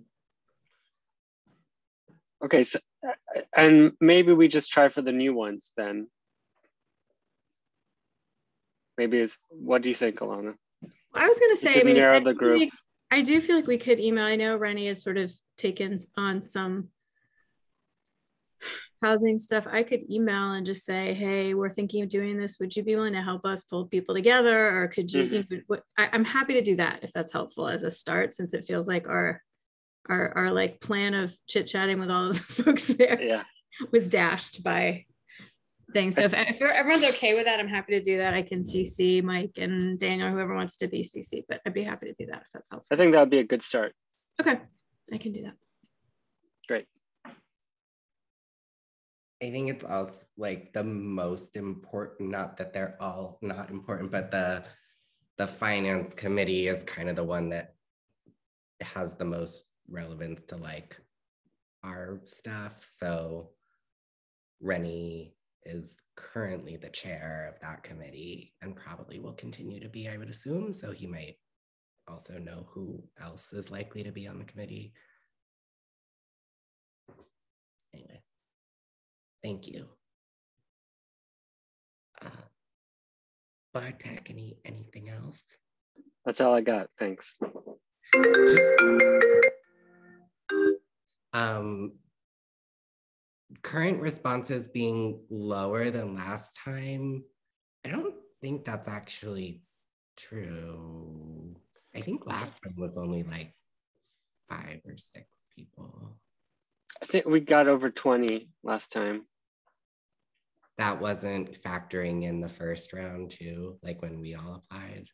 Okay, so and maybe we just try for the new ones then. Maybe it's, what do you think, Alana? I was going to say, I mean, narrow the group. I do feel like we could email. I know Rennie has sort of taken on some housing stuff. I could email and just say, hey, we're thinking of doing this. Would you be willing to help us pull people together? Or could you even, I'm happy to do that if that's helpful as a start, since it feels like our like plan of chit-chatting with all of the folks there was dashed by things. So if everyone's okay with that, I'm happy to do that. I can CC Mike and Daniel, whoever wants to be CC, but I'd be happy to do that if that's helpful. I think that would be a good start. Okay, I can do that. Great. I think it's also like the most important, not that they're all not important, but the finance committee is kind of the one that has the most relevance to like our stuff. So Rennie is currently the chair of that committee and probably will continue to be, I would assume. So he might also know who else is likely to be on the committee. Anyway, thank you. Bartek, anything else? That's all I got, thanks. Just, current responses being lower than last time, I don't think that's actually true. I think last time was only like 5 or 6 people. I think we got over 20 last time. That wasn't factoring in the first round too, like when we all applied?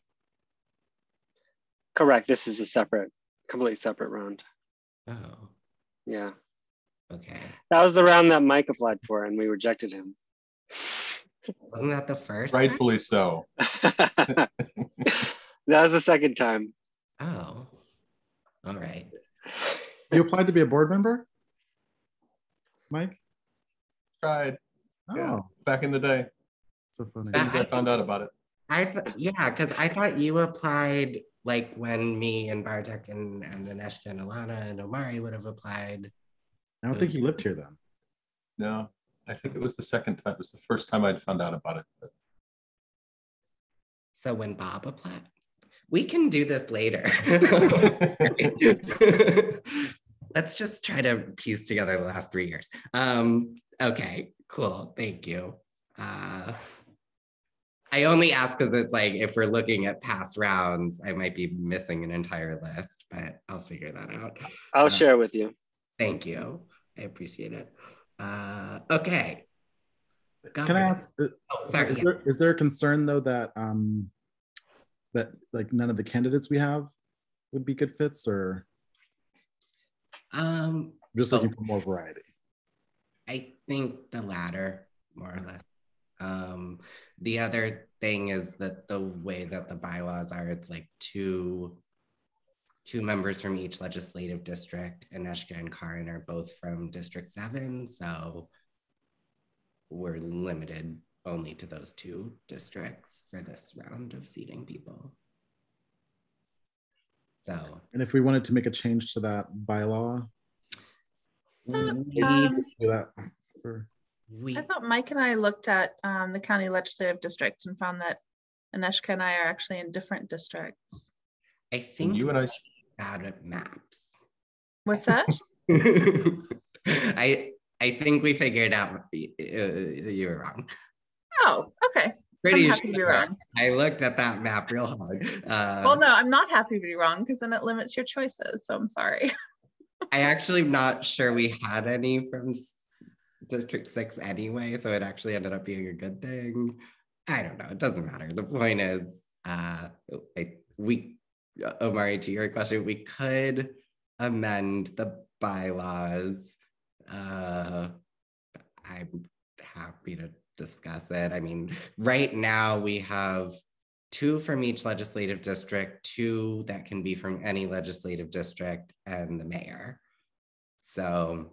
Correct, this is a separate, completely separate round. Oh. Yeah. Okay. That was the round that Mike applied for and we rejected him. Wasn't that the first Rightfully so. That was the second time. Oh, all right. You applied to be a board member, Mike? Tried. Oh, yeah, back in the day. So funny. I found out about it. Yeah, because I thought you applied like when me and Bartek and Aneshka and Alana and Omari would have applied. I don't think you lived here then. No, I think it was the second time. It was the first time I'd found out about it. But... So when Bob applied, we can do this later. Let's just try to piece together the last 3 years. Okay, cool, thank you. I only ask because it's like, if we're looking at past rounds, I might be missing an entire list, but I'll figure that out. I'll share with you. Thank you, I appreciate it. Okay. Can I ask, sorry, is there a concern though that that like none of the candidates we have would be good fits, or just looking for more variety? I think the latter, more or less. The other thing is that the way that the bylaws are, it's like two members from each legislative district, and Aneshka and Karin are both from District 7, so we're limited only to those 2 districts for this round of seating people. So, and if we wanted to make a change to that bylaw, do that for... I thought Mike and I looked at the county legislative districts and found that Aneshka and I are actually in different districts. I think you and I bad at maps. What's that? I think we figured out you were wrong. Oh, okay. Pretty I'm happy to be wrong. I looked at that map real hard. Well, no, I'm not happy to be wrong because then it limits your choices. So I'm sorry. I actually not sure we had any from District 6 anyway, so it actually ended up being a good thing. I don't know. It doesn't matter. The point is, Omari, to your question, we could amend the bylaws. I'm happy to discuss it. I mean, right now we have 2 from each legislative district, 2 that can be from any legislative district, and the mayor. So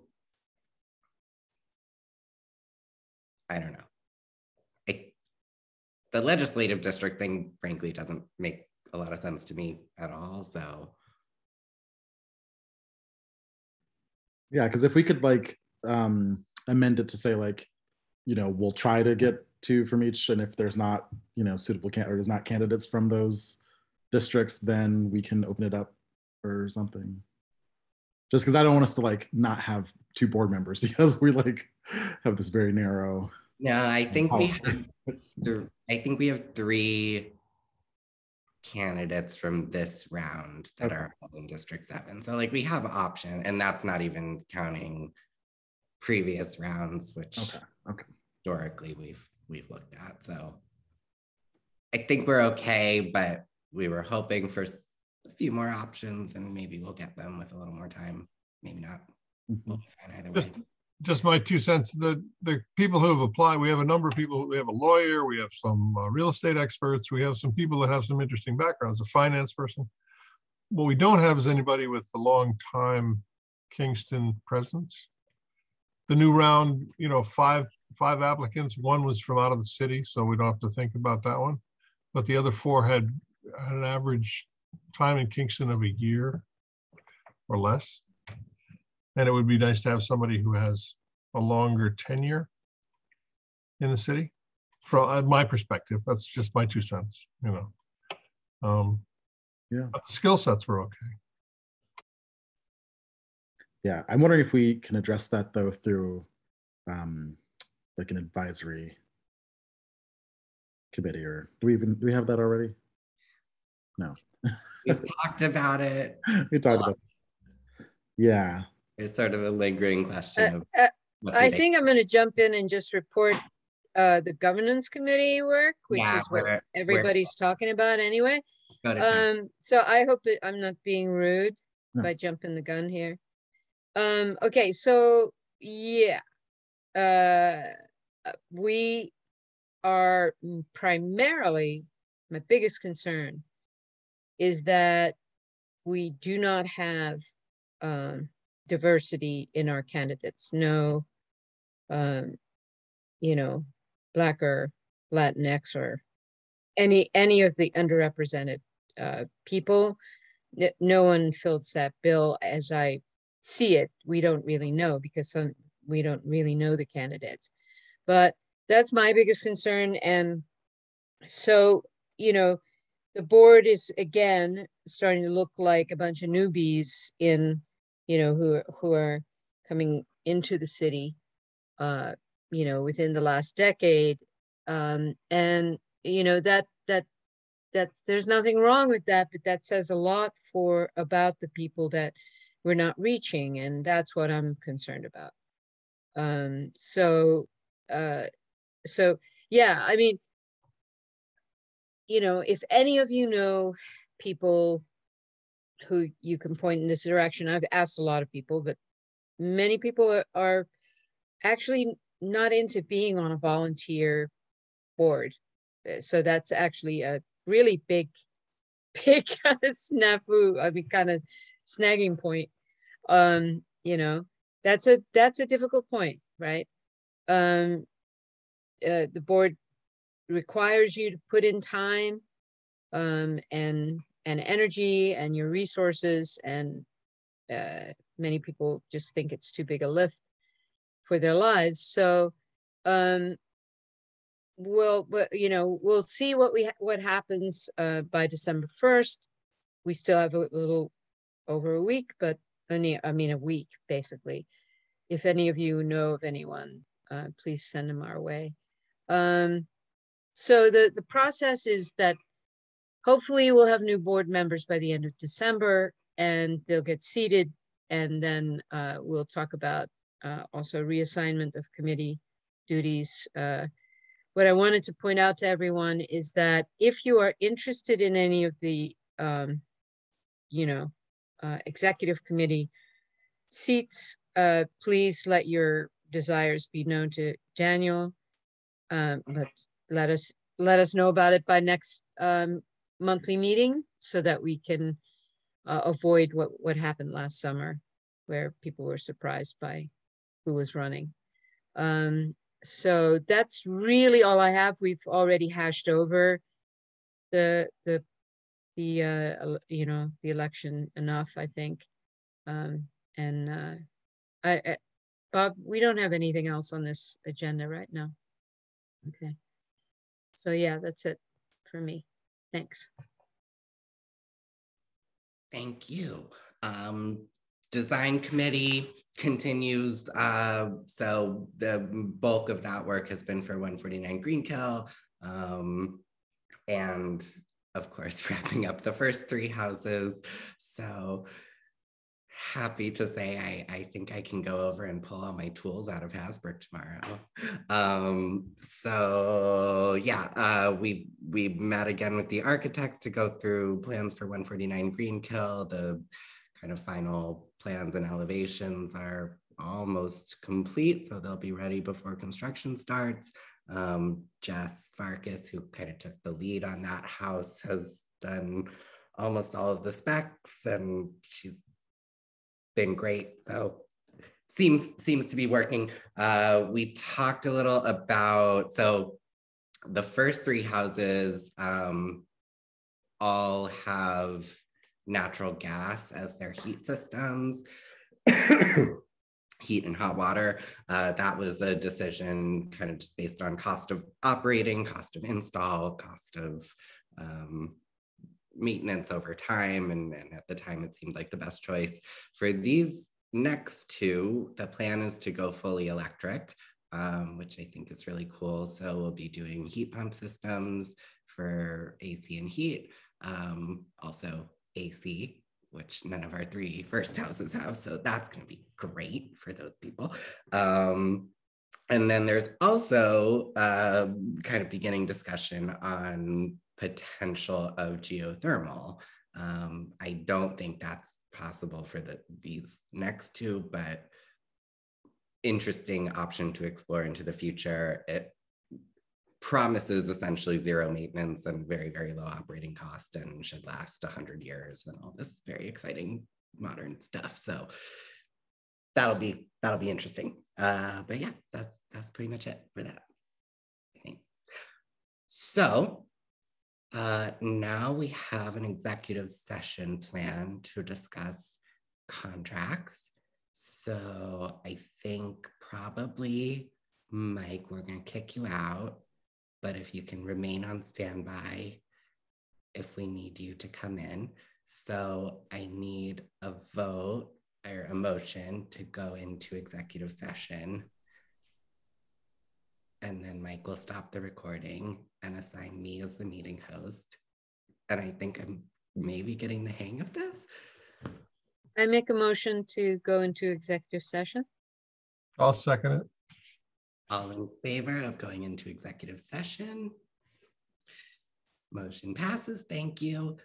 I don't know. The legislative district thing, frankly, doesn't make a lot of sense to me at all. So yeah, because if we could like amend it to say like, we'll try to get 2 from each, and if there's not, suitable or there's not candidates from those districts, then we can open it up or something. Just because I don't want us to like not have 2 board members because we like have this very narrow. no, I think we policy. have 3 candidates from this round that are in District 7. So like we have option, and that's not even counting previous rounds, which historically we've looked at. So I think we're okay, but we were hoping for a few more options, and maybe we'll get them with a little more time. Maybe not. We'll be fine either way. Just my 2 cents. The people who have applied, we have a number of people. We have a lawyer, we have some real estate experts, we have some people that have some interesting backgrounds, a finance person. What we don't have is anybody with a long time Kingston presence. The new round, 5 applicants. 1 was from out of the city, so we don't have to think about that one. But the other 4 had an average time in Kingston of a year or less. And it would be nice to have somebody who has a longer tenure in the city. From my perspective, that's just my 2 cents, Yeah. But the skill sets were okay. Yeah, I'm wondering if we can address that though through like an advisory committee, or do we have that already? No. We talked about it. We talked about it. Yeah. There's sort of a lingering question. I think I'm going to jump in and just report the governance committee work, which is what everybody's talking about anyway. So I hope I'm not being rude by jumping the gun here. Okay, so yeah, we are primarily, my biggest concern is that we do not have diversity in our candidates. No, Black or Latinx or any of the underrepresented people. No one fills that bill as I see it. We don't really know because we don't really know the candidates. But that's my biggest concern. And so, the board is again starting to look like a bunch of newbies in, who are coming into the city, within the last decade, and that's there's nothing wrong with that, but that says a lot about the people that we're not reaching, and that's what I'm concerned about. So yeah, I mean, if any of you know people who you can point in this direction, I've asked a lot of people, but many people are actually not into being on a volunteer board. So that's actually a really big kind of snafu, I mean, kind of snagging point. That's a difficult point, right? The board requires you to put in time and energy and your resources, and many people just think it's too big a lift for their lives. So we'll see what happens by December 1st. We still have a little over a week, but a week basically. If any of you know of anyone, please send them our way. So the process is that hopefully we'll have new board members by the end of December, and they'll get seated, and then we'll talk about also reassignment of committee duties. What I wanted to point out to everyone is that if you are interested in any of the executive committee seats, please let your desires be known to Daniel, but let us know about it by next monthly meeting so that we can avoid what happened last summer where people were surprised by who was running. So that's really all I have. We've already hashed over the you know, the election enough, I think. Bob, we don't have anything else on this agenda right now. Okay. So yeah, that's it for me. Thanks. Thank you. Design committee continues. So the bulk of that work has been for 149 Greenkill. And of course, wrapping up the first 3 houses. So happy to say I think I can go over and pull all my tools out of Hasbrook tomorrow. So yeah, we met again with the architects to go through plans for 149 Greenkill. The kind of final plans and elevations are almost complete, so they'll be ready before construction starts. Jess Farkas, who kind of took the lead on that house, has done almost all of the specs, and she's been great. So seems to be working. We talked a little about, so the first 3 houses all have natural gas as their heat systems. Heat and hot water. That was a decision kind of just based on cost of operating, cost of install, cost of maintenance over time. And at the time, it seemed like the best choice. For these next 2, the plan is to go fully electric, which I think is really cool. So we'll be doing heat pump systems for AC and heat, also AC, which none of our 3 first houses have. So that's going to be great for those people. And then there's also kind of beginning discussion on potential of geothermal. I don't think that's possible for these next 2, but interesting option to explore into the future. It promises essentially 0 maintenance and very, very low operating cost and should last 100 years and all this very exciting modern stuff. So that'll be interesting. But yeah, that's pretty much it for that, I think. So now we have an executive session plan to discuss contracts. So I think probably, Mike, we're going to kick you out, but if you can remain on standby if we need you to come in. So I need a vote or a motion to go into executive session. And then Mike will stop the recording and assign me as the meeting host. And I think I'm maybe getting the hang of this. I make a motion to go into executive session. I'll second it. All in favor of going into executive session? Motion passes, thank you.